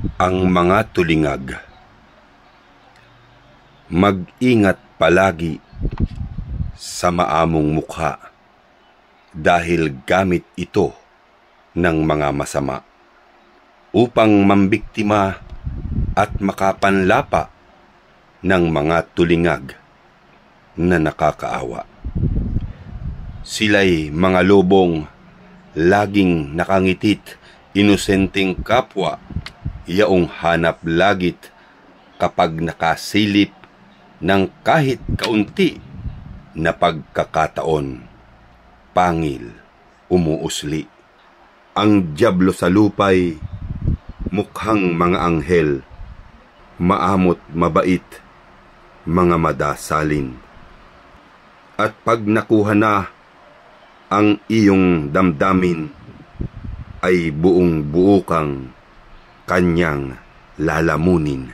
Ang mga tulingag. Mag-ingat palagi sa maamong mukha dahil gamit ito ng mga masama upang mambiktima at makapanlapa ng mga tulingag na nakakaawa. Sila'y mga lobong laging nakangitit, inosenteng kapwa, yaong hanap lagit kapag nakasilip ng kahit kaunti na pagkakataon. Pangil, umuusli. Ang dyablo sa lupay, mukhang mga anghel, maamot mabait, mga madasalin. At pag nakuha na ang iyong damdamin, ay buong buo kang kanyang lalamunin.